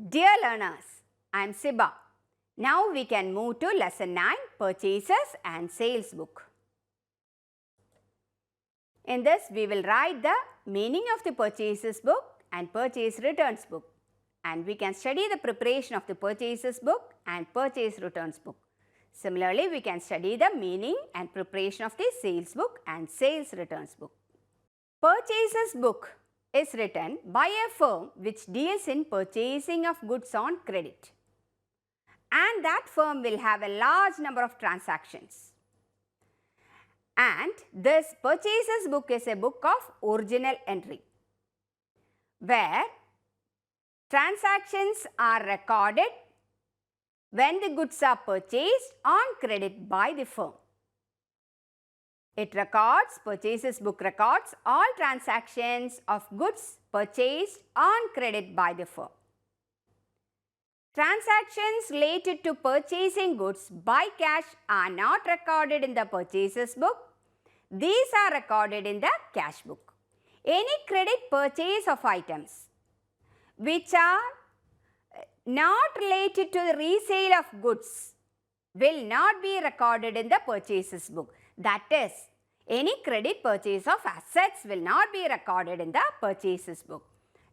Dear learners, I am Siba. Now we can move to lesson 9, Purchases and Sales Book. In this, we will write the meaning of the purchases book and purchase returns book. And we can study the preparation of the purchases book and purchase returns book. Similarly, we can study the meaning and preparation of the sales book and sales returns book. Purchases book is written by a firm which deals in purchasing of goods on credit. And that firm will have a large number of transactions. And this purchases book is a book of original entry, where transactions are recorded when the goods are purchased on credit by the firm. It records, purchases book records all transactions of goods purchased on credit by the firm. Transactions related to purchasing goods by cash are not recorded in the purchases book. These are recorded in the cash book. Any credit purchase of items which are not related to the resale of goods will not be recorded in the purchases book. That is, any credit purchase of assets will not be recorded in the purchases book.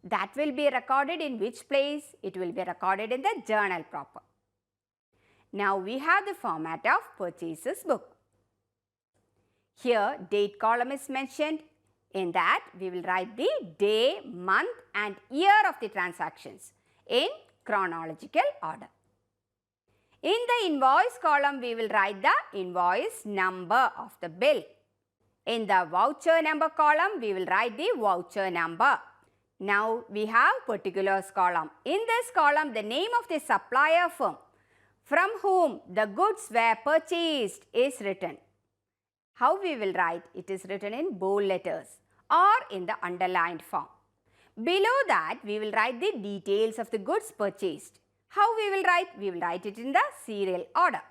That will be recorded in which place? It will be recorded in the journal proper. Now we have the format of purchases book. Here date column is mentioned. In that we will write the day, month and year of the transactions in chronological order. In the invoice column we will write the invoice number of the bill. In the voucher number column we will write the voucher number. Now we have particulars column. In this column the name of the supplier firm from whom the goods were purchased is written. How we will write? It is written in bold letters or in the underlined form. Below that we will write the details of the goods purchased. How we will write? We will write it in the serial order.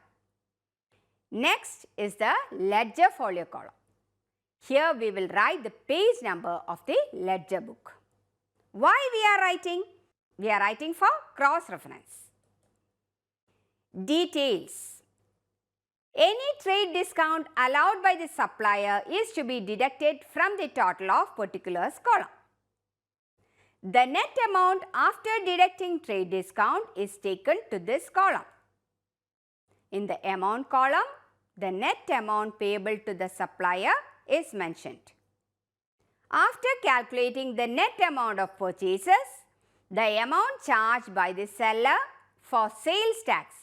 Next is the ledger folio column. Here we will write the page number of the ledger book. Why we are writing? We are writing for cross-reference. Details. Any trade discount allowed by the supplier is to be deducted from the total of particulars column. The net amount after deducting trade discount is taken to this column. In the amount column, the net amount payable to the supplier is mentioned. After calculating the net amount of purchases, the amount charged by the seller for sales tax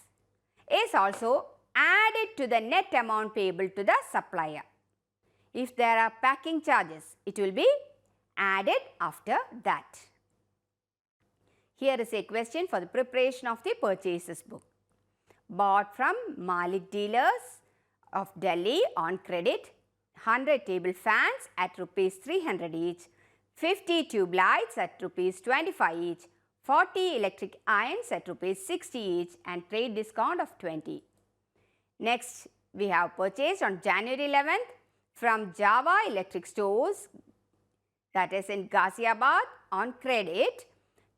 is also added to the net amount payable to the supplier. If there are packing charges, it will be added after that. Here is a question for the preparation of the purchases book. Bought from Malik dealers of Delhi on credit, 100 table fans at rupees 300 each, 50 tube lights at rupees 25 each, 40 electric irons at rupees 60 each and trade discount of 20. Next, we have purchased on January 11th from Java Electric Stores, that is in Ghaziabad, on credit,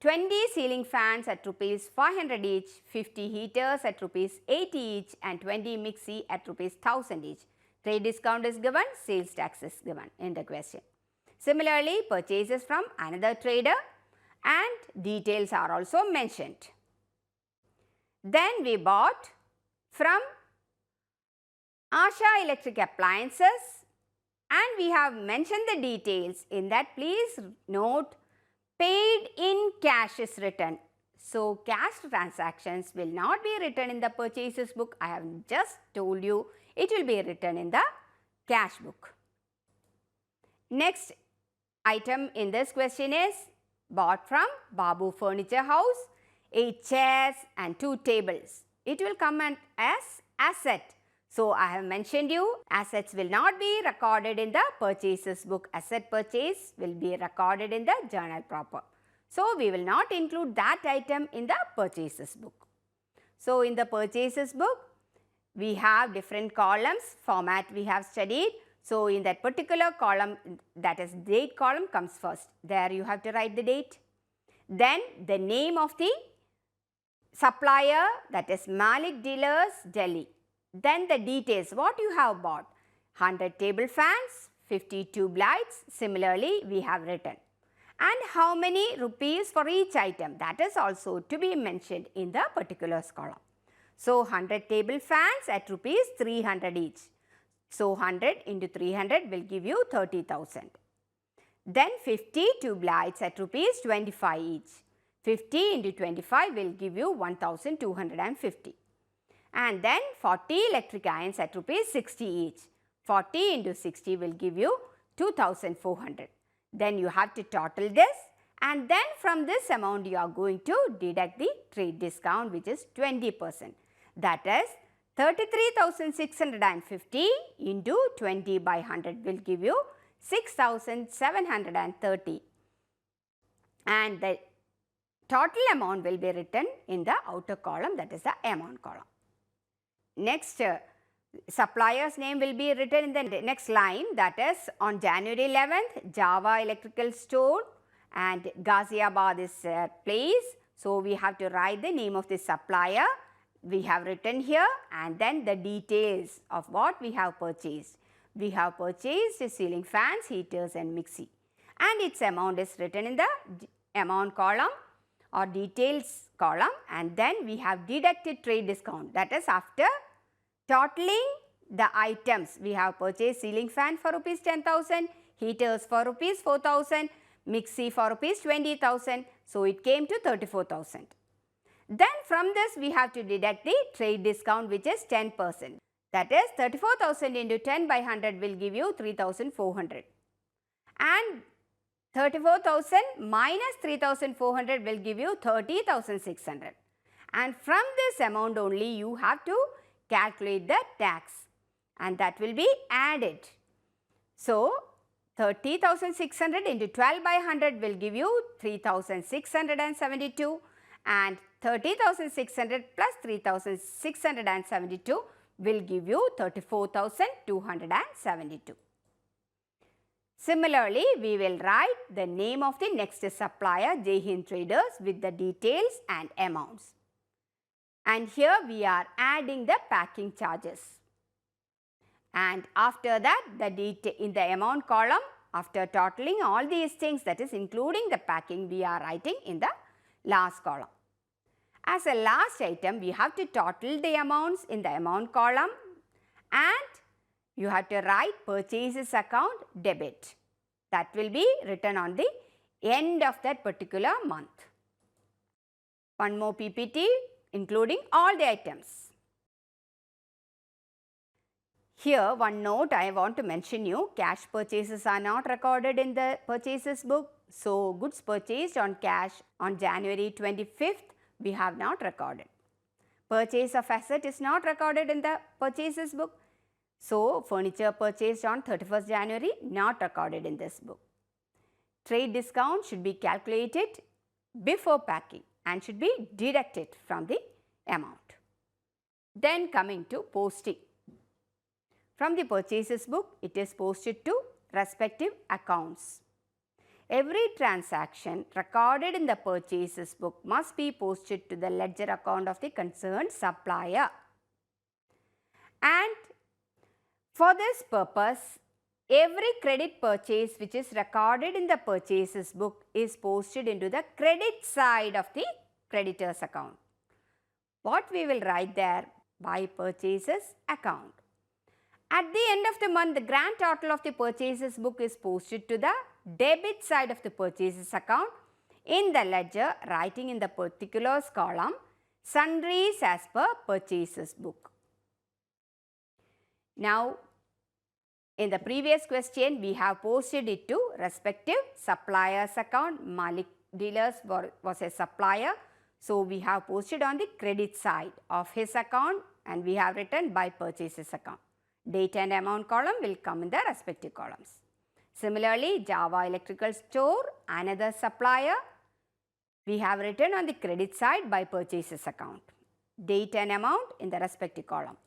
20 ceiling fans at rupees 500 each, 50 heaters at rupees 80 each and 20 mixie at rupees 1000 each. Trade discount is given, sales tax is given in the question. Similarly, purchases from another trader and details are also mentioned. Then we bought from Asha Electric Appliances and we have mentioned the details. In that, please note paid in cash is written. So, cash transactions will not be written in the purchases book. I have just told you it will be written in the cash book. Next item in this question is bought from Babu Furniture House, 8 chairs and 2 tables. It will come as asset. So, I have mentioned you assets will not be recorded in the purchases book. Asset purchase will be recorded in the journal proper. So, we will not include that item in the purchases book. So, in the purchases book, we have different columns, format we have studied. So, in that particular column, that is date column comes first. There you have to write the date. Then the name of the supplier, that is Malik Dealers, Delhi. Then the details, what you have bought. 100 table fans, 50 tube lights, similarly we have written. And how many rupees for each item, that is also to be mentioned in the particulars column. So 100 table fans at rupees 300 each. So 100 into 300 will give you 30,000. Then 50 tube lights at rupees 25 each. 50 into 25 will give you 1,250. And then 40 electric irons at rupees 60 each. 40 into 60 will give you 2,400. Then you have to total this, and then from this amount you are going to deduct the trade discount, which is 20%. That is 33,650 into 20 by 100 will give you 6,730. And the total amount will be written in the outer column, that is the amount column. Next, supplier's name will be written in the next line, that is on January 11th, Java Electrical Store and Ghaziabad is place. So we have to write the name of the supplier. We have written here, and then the details of what we have purchased. We have purchased ceiling fans, heaters and mixie, and its amount is written in the amount column or details column, and then we have deducted trade discount, that is after totaling the items. We have purchased ceiling fan for rupees 10,000, heaters for rupees 4,000, mixie for rupees 20,000. So it came to 34,000. Then from this we have to deduct the trade discount, which is 10%. That is 34,000 into 10 by 100 will give you 3,400. And 34,000 minus 3,400 will give you 30,600. And from this amount only you have to calculate the tax, and that will be added. So 30,600 into 12 by 100 will give you 3,672, and 30,600 plus 3,672 will give you 34,272. Similarly, we will write the name of the next supplier, Jai Hind Traders, with the details and amounts. And here we are adding the packing charges. And after that, in the amount column, after totaling all these things, that is including the packing, we are writing in the last column. As a last item, we have to total the amounts in the amount column, and you have to write purchases account debit. That will be written on the end of that particular month. One more PPT including all the items. Here one note I want to mention you, cash purchases are not recorded in the purchases book. So goods purchased on cash on January 25th we have not recorded. Purchase of asset is not recorded in the purchases book. So furniture purchased on 31st January not recorded in this book. Trade discount should be calculated before packing and should be deducted from the amount. Then coming to posting. From the purchases book, it is posted to respective accounts. Every transaction recorded in the purchases book must be posted to the ledger account of the concerned supplier. And for this purpose, every credit purchase which is recorded in the purchases book is posted into the credit side of the creditor's account. What we will write there? By purchases account. At the end of the month, the grand total of the purchases book is posted to the debit side of the purchases account in the ledger, writing in the particulars column sundries as per purchases book. Now, in the previous question, we have posted it to respective supplier's account. Malik Dealers was a supplier. So, we have posted on the credit side of his account and we have written by purchases account. Date and amount column will come in the respective columns. Similarly, Java Electrical Store, another supplier, we have written on the credit side by purchases account. Date and amount in the respective column.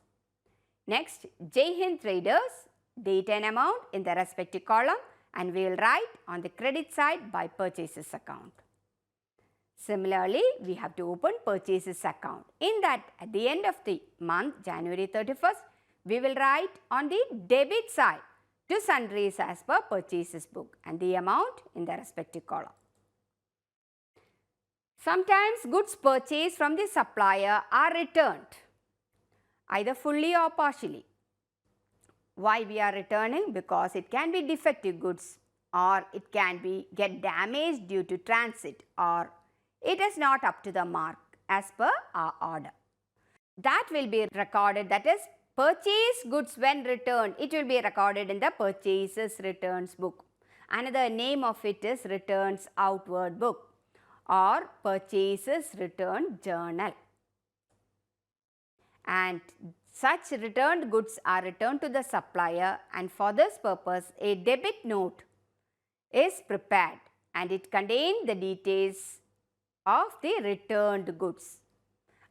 Next, Jai Hind Traders, date and amount in the respective column, and we will write on the credit side by purchases account. Similarly, we have to open purchases account. In that, at the end of the month, January 31st, we will write on the debit side to sundries as per purchases book and the amount in the respective column. Sometimes goods purchased from the supplier are returned, either fully or partially. Why we are returning? Because it can be defective goods, or it can be get damaged due to transit, or it is not up to the mark as per our order. That will be recorded, that is purchased goods when returned, it will be recorded in the purchases returns book. Another name of it is returns outward book or purchases return journal. And such returned goods are returned to the supplier, and for this purpose a debit note is prepared and it contains the details of the returned goods,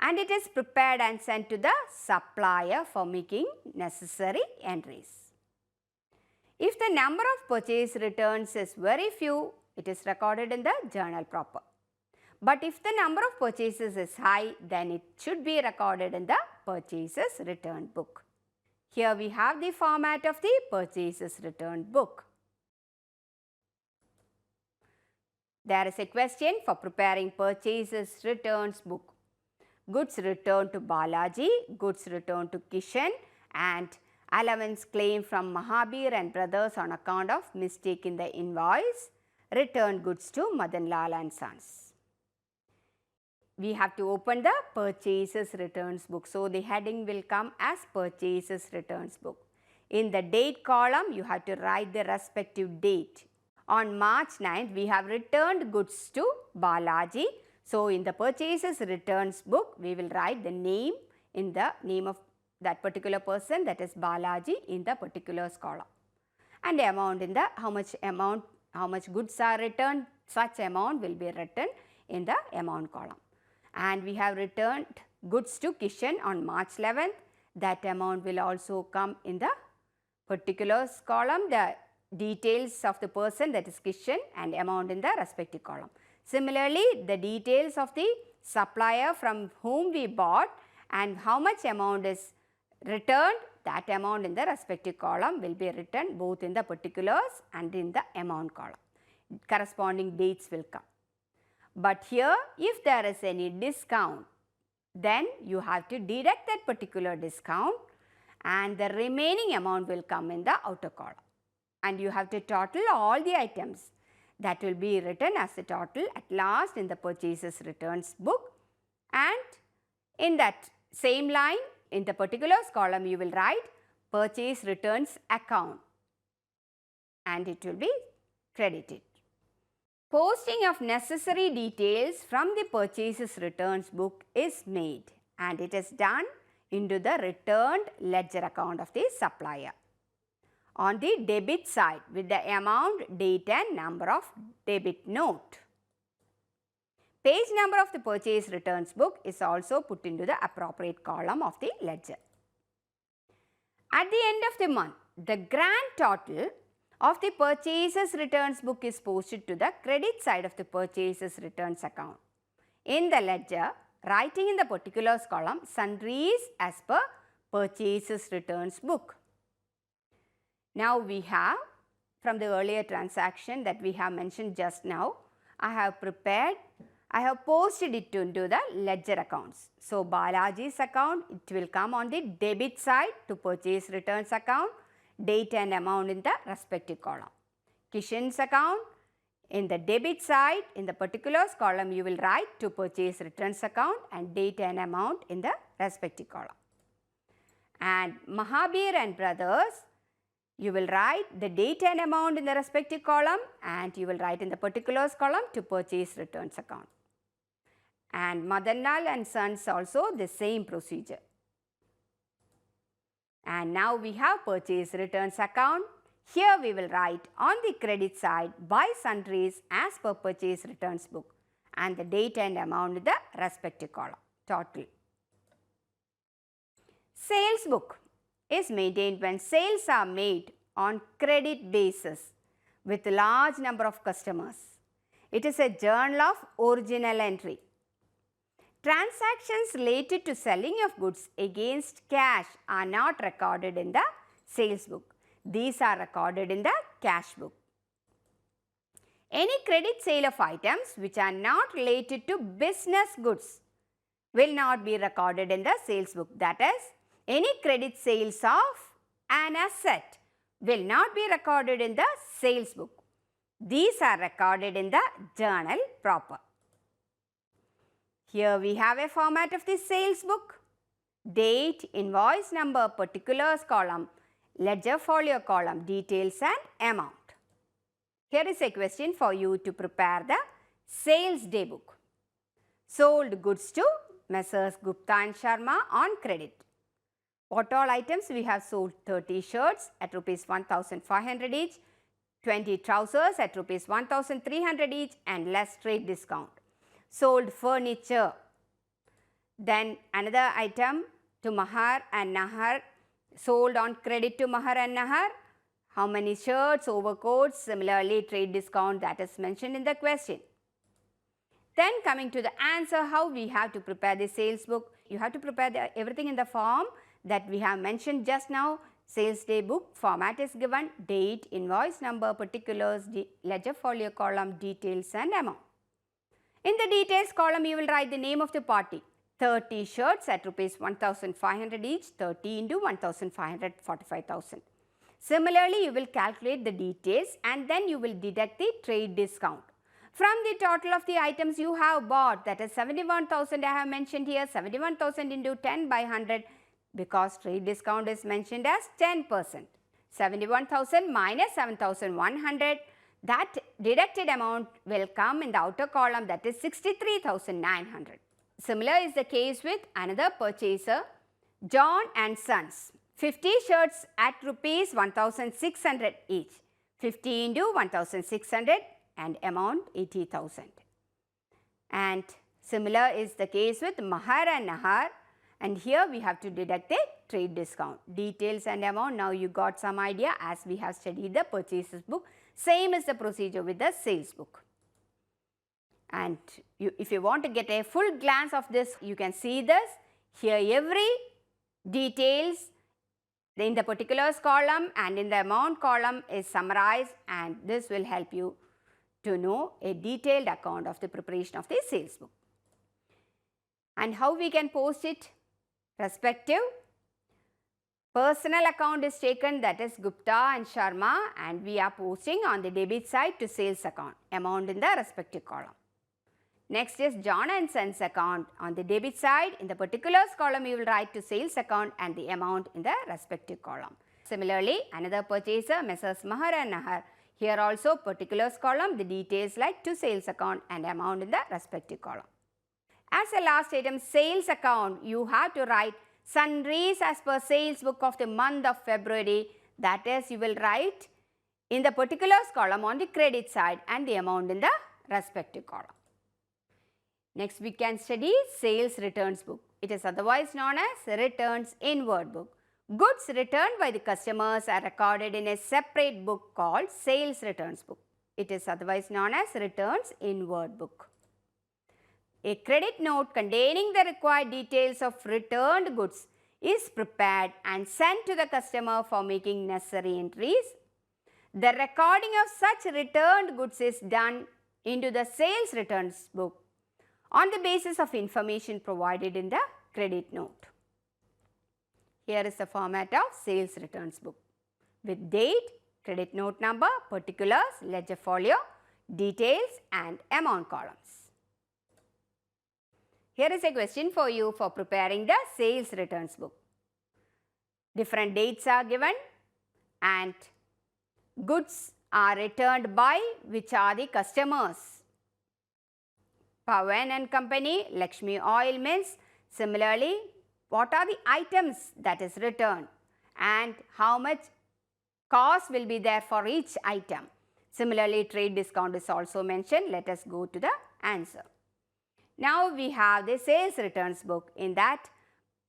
and it is prepared and sent to the supplier for making necessary entries. If the number of purchase returns is very few, it is recorded in the journal proper. But if the number of purchases is high, then it should be recorded in the purchases return book. Here we have the format of the purchases return book. There is a question for preparing purchases returns book. Goods returned to Balaji, goods returned to Kishan, and allowance claim from Mahabir and brothers on account of mistake in the invoice, returned goods to Madan Lal and Sons. We have to open the purchases returns book. So, the heading will come as purchases returns book. In the date column, you have to write the respective date. On March 9th, we have returned goods to Balaji. So, in the purchases returns book, we will write the name in the name of that particular person, that is Balaji, in the particulars column. And the amount in the how much goods are returned, such amount will be written in the amount column. And we have returned goods to Kishan on March 11th. That amount will also come in the particulars column, the details of the person, that is Kishan, and amount in the respective column. Similarly, the details of the supplier from whom we bought and how much amount is returned, that amount in the respective column will be written both in the particulars and in the amount column. Corresponding dates will come. But here, if there is any discount, then you have to deduct that particular discount and the remaining amount will come in the outer column. And you have to total all the items. That will be written as the total at last in the purchases returns book, and in that same line in the particulars column you will write purchase returns account and it will be credited. Posting of necessary details from the purchases returns book is made and it is done into the returned ledger account of the supplier on the debit side with the amount, date and number of debit note. Page number of the purchase returns book is also put into the appropriate column of the ledger. At the end of the month, the grand total of the purchases returns book is posted to the credit side of the purchases returns account. In the ledger, writing in the particulars column sundries as per purchases returns book. Now we have, from the earlier transaction that we have mentioned just now, I have posted it into the ledger accounts. So Balaji's account, it will come on the debit side to purchase returns account, date and amount in the respective column. Kishan's account, in the debit side, in the particulars column, you will write to purchase returns account and date and amount in the respective column. And Mahabir and brothers, you will write the date and amount in the respective column and you will write in the particulars column to purchase returns account. And Madan Lal and Sons also the same procedure. And now we have purchase returns account. Here we will write on the credit side by sundries as per purchase returns book and the date and amount in the respective column, total. Sales book is maintained when sales are made on credit basis with large number of customers. It is a journal of original entry. Transactions related to selling of goods against cash are not recorded in the sales book. These are recorded in the cash book. Any credit sale of items which are not related to business goods will not be recorded in the sales book. That is, any credit sales of an asset will not be recorded in the sales book. These are recorded in the journal proper. Here we have a format of the sales book. Date, invoice number, particulars column, ledger folio column, details and amount. Here is a question for you to prepare the sales day book. Sold goods to Messrs. Gupta and Sharma on credit. What all items we have sold? 30 shirts at rupees 1,500 each, 20 trousers at rupees 1,300 each and less trade discount. Sold furniture. Then another item to Mahar and Nahar, sold on credit to Mahar and Nahar. How many shirts, overcoats, similarly trade discount, that is mentioned in the question. Then coming to the answer, how we have to prepare the sales book. You have to prepare everything in the form that we have mentioned just now. Sales day book format is given, date, invoice number, particulars, ledger folio column, details and amount. In the details column, you will write the name of the party. 30 shirts at rupees 1,500 each, 30 into 1,500, 45,000. Similarly, you will calculate the details and then you will deduct the trade discount. From the total of the items you have bought, that is 71,000 I have mentioned here, 71,000 into 10 by 100 because trade discount is mentioned as 10%. 71,000 minus 7,100, that deducted amount will come in the outer column, that is 63,900. Similar is the case with another purchaser, John and Sons. 50 shirts at rupees 1,600 each. 50 into 1,600 and amount 80,000. And similar is the case with Mahar and Nahar, and here we have to deduct the trade discount. Details and amount, now you got some idea as we have studied the purchases book. Same is the procedure with the sales book. And if you want to get a full glance of this, you can see this. Here every details in the particulars column and in the amount column is summarized, and this will help you to know a detailed account of the preparation of the sales book. And how we can post it? Respective personal account is taken, that is Gupta and Sharma, and we are posting on the debit side to sales account, amount in the respective column. Next is John and Sons account. On the debit side, in the particulars column, you will write to sales account and the amount in the respective column. Similarly, another purchaser, Messrs. Mahar and Nahar. Here also, particulars column, the details like to sales account and amount in the respective column. As a last item, sales account, you have to write sundries as per sales book of the month of February. That is, you will write in the particulars column on the credit side and the amount in the respective column. Next, we can study sales returns book. It is otherwise known as returns inward book. Goods returned by the customers are recorded in a separate book called sales returns book. It is otherwise known as returns inward book. A credit note containing the required details of returned goods is prepared and sent to the customer for making necessary entries. The recording of such returned goods is done into the sales returns book on the basis of information provided in the credit note. Here is the format of sales returns book with date, credit note number, particulars, ledger folio, details and amount columns. Here is a question for you for preparing the sales returns book. Different dates are given and goods are returned by which are the customers. Pawan and Company, Lakshmi Oil Mills. Similarly, what are the items that is returned and how much cost will be there for each item. Similarly, trade discount is also mentioned. Let us go to the answer. Now we have the sales returns book. In that,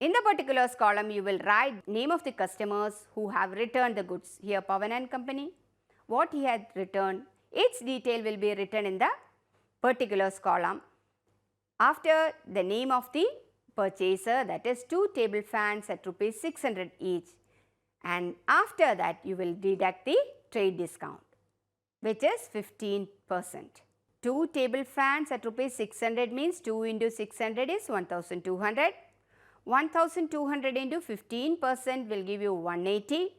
in the particulars column, you will write name of the customers who have returned the goods. Here Pawan and Company, what he had returned, its detail will be written in the particulars column. After the name of the purchaser, that is 2 table fans at rupees 600 each, and after that you will deduct the trade discount, which is 15%. 2 table fans at rupees 600 means 2 into 600 is 1200. 1200 into 15% will give you 180,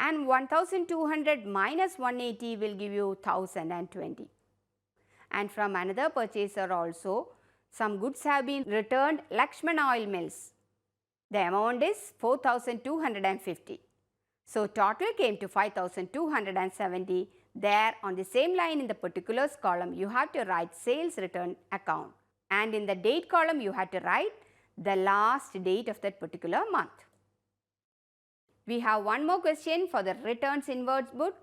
and 1200 minus 180 will give you 1020. And from another purchaser also, some goods have been returned Lakshman Oil Mills. The amount is 4250. So total came to 5270. There on the same line in the particulars column, you have to write sales return account, and in the date column you have to write the last date of that particular month. We have one more question for the returns inwards book.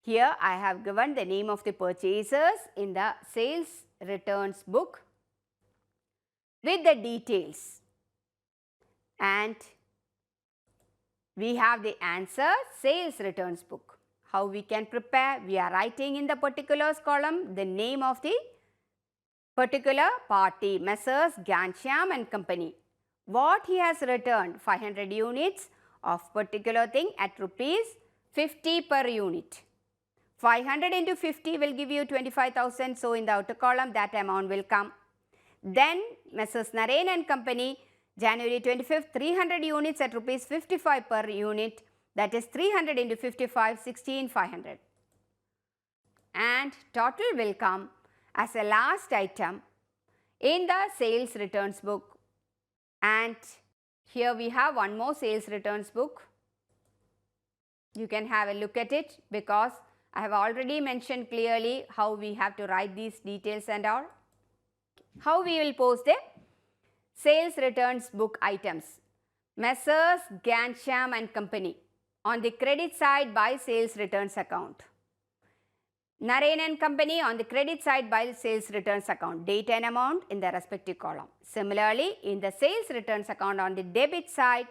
Here I have given the name of the purchasers in the sales returns book with the details, and we have the answer sales returns book. How we can prepare? We are writing in the particulars column the name of the particular party, Messrs. Ghanshyam and Company. What he has returned? 500 units of particular thing at rupees 50 per unit. 500 into 50 will give you 25,000. So in the outer column that amount will come. Then Messrs. Narain and Company, January 25th, 300 units at rupees 55 per unit. That is 300 into 55, 16,500. And total will come as a last item in the sales returns book. And here we have one more sales returns book. You can have a look at it because I have already mentioned clearly how we have to write these details and all. How we will post the sales returns book items. Messrs. Ghanshyam and Company. On the credit side by sales returns account. Narain and Company on the credit side by sales returns account. Date and amount in the respective column. Similarly, in the sales returns account on the debit side,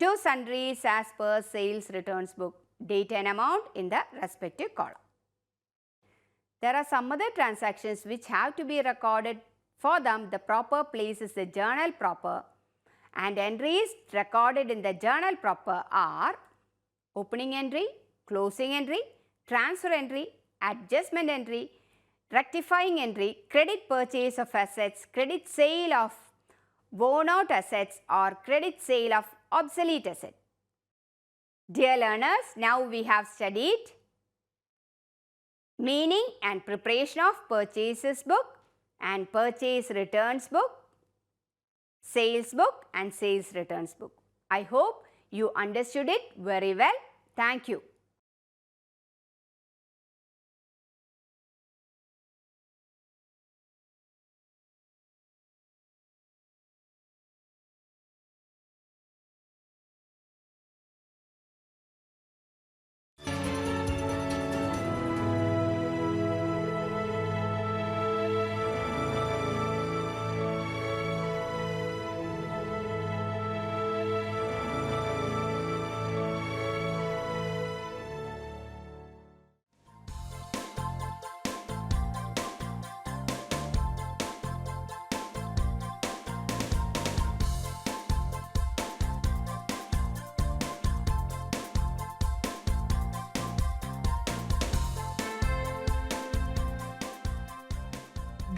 2 sundries as per sales returns book. Date and amount in the respective column. There are some other transactions which have to be recorded. For them, the proper place is the journal proper, and entries recorded in the journal proper are opening entry, closing entry, transfer entry, adjustment entry, rectifying entry, credit purchase of assets, credit sale of worn out assets, or credit sale of obsolete asset. Dear learners, now we have studied meaning and preparation of purchases book and purchase returns book, sales book and sales returns book. I hope you understood it very well. Thank you.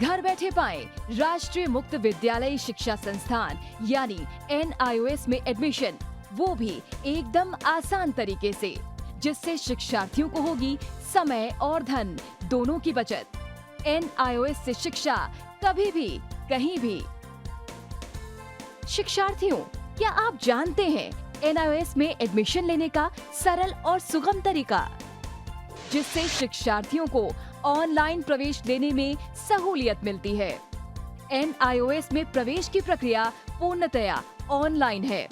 घर बैठे पाएं राष्ट्रीय मुक्त विद्यालय शिक्षा संस्थान यानी NIOS में एडमिशन, वो भी एकदम आसान तरीके से, जिससे शिक्षार्थियों को होगी समय और धन दोनों की बचत। NIOS से शिक्षा कभी भी कहीं भी। शिक्षार्थियों, क्या आप जानते हैं NIOS में एडमिशन लेने का सरल और सुगम तरीका, जिससे शिक्षार्थियों को ऑनलाइन प्रवेश लेने में सहूलियत मिलती है। NIOS में प्रवेश की प्रक्रिया पूर्णतया ऑनलाइन है।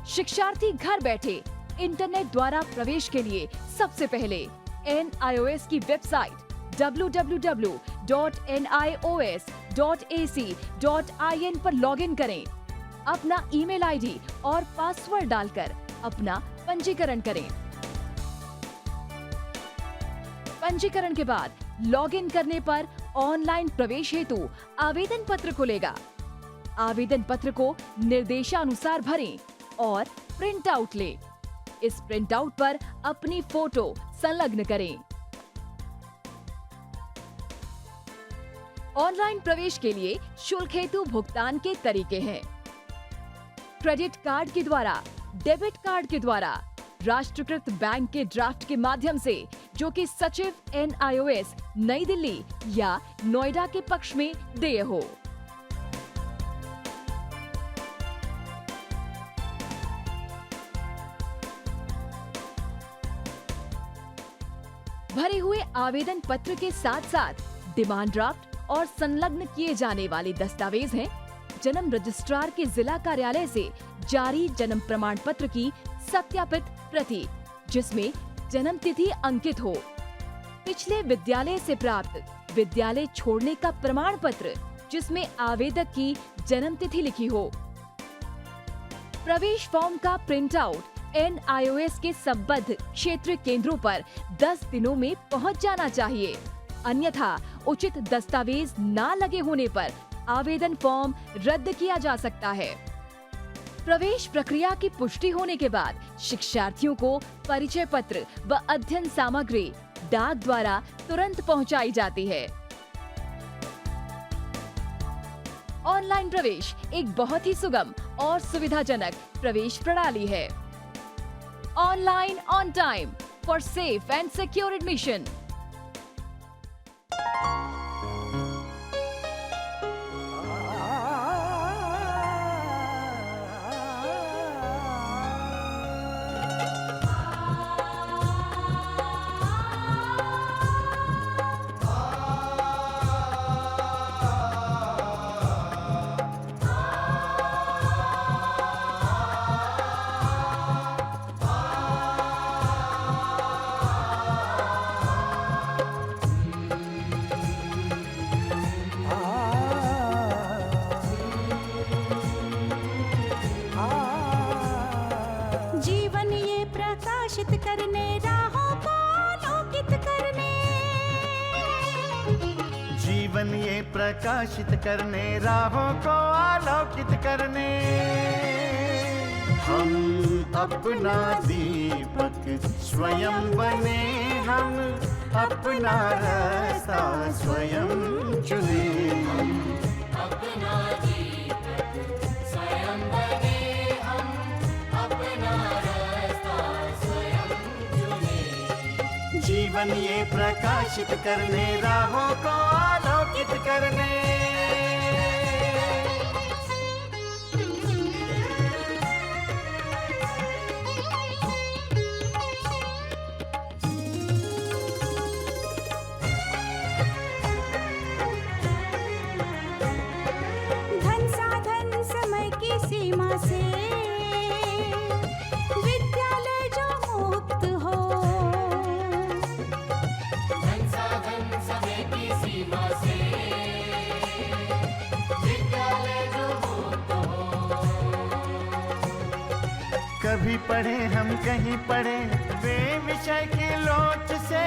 शिक्षार्थी घर बैठे इंटरनेट द्वारा प्रवेश के लिए सबसे पहले NIOS की वेबसाइट www.nios.ac.in पर लॉगिन करें। अपना ईमेल आईडी और पासवर्ड डालकर अपना पंजीकरण करें। पंजीकरण के बाद लॉगिन करने पर ऑनलाइन प्रवेश हेतु आवेदन पत्र खुलेगा। आवेदन पत्र को निर्देशानुसार भरें और प्रिंट आउट लें। इस प्रिंट आउट पर अपनी फोटो संलग्न करें। ऑनलाइन प्रवेश के लिए शुल्क हेतु भुगतान के तरीके हैं: क्रेडिट कार्ड के द्वारा, डेबिट कार्ड के द्वारा, राष्ट्रीयकृत बैंक के ड्राफ्ट के माध्यम से, जो कि सचिव NIOS नई दिल्ली या नोएडा के पक्ष में देय हो। भरे हुए आवेदन पत्र के साथ साथ डिमांड ड्राफ्ट और संलग्न किए जाने वाले दस्तावेज हैं: जन्म रजिस्ट्रार के जिला कार्यालय से जारी जन्म प्रमाण पत्र की सत्यापित प्रति, जिसमें जन्म तिथि अंकित हो, पिछले विद्यालय से प्राप्त विद्यालय छोड़ने का प्रमाण पत्र, जिसमें आवेदक की जन्म तिथि लिखी हो। प्रवेश फॉर्म का प्रिंट आउट NIOS के संबद्ध क्षेत्रीय केंद्रों पर 10 दिनों में पहुंच जाना चाहिए, अन्यथा उचित दस्तावेज न लगे होने पर आवेदन फॉर्म रद्द किया जा सकता है। प्रवेश प्रक्रिया की पुष्टि होने के बाद शिक्षार्थियों को परिचय पत्र व अध्ययन सामग्री डाक द्वारा तुरंत पहुंचाई जाती है। ऑनलाइन प्रवेश एक बहुत ही सुगम और सुविधाजनक प्रवेश प्रणाली है। Online on time for safe and secure admission. करने राहों को आलोकित करने, जीवन ये प्रकाशित करने राहों को आलोकित करने, हम अपना दीपक स्वयं बने, हम अपना रास्ता स्वयं चुने, हम अपना दीपक स्वयं बने, हम अपना रास्ता स्वयं चुने, जीवन ये प्रकाशित करने राहों को आलोकित करने। धन साधन समय की सीमा से विद्यालय जो मुक्त हो, धन साधन समय की सीमा से विद्यालय जो मुक्त हो, कभी पढ़े हम कहीं पढ़े वे विषय की लोच से,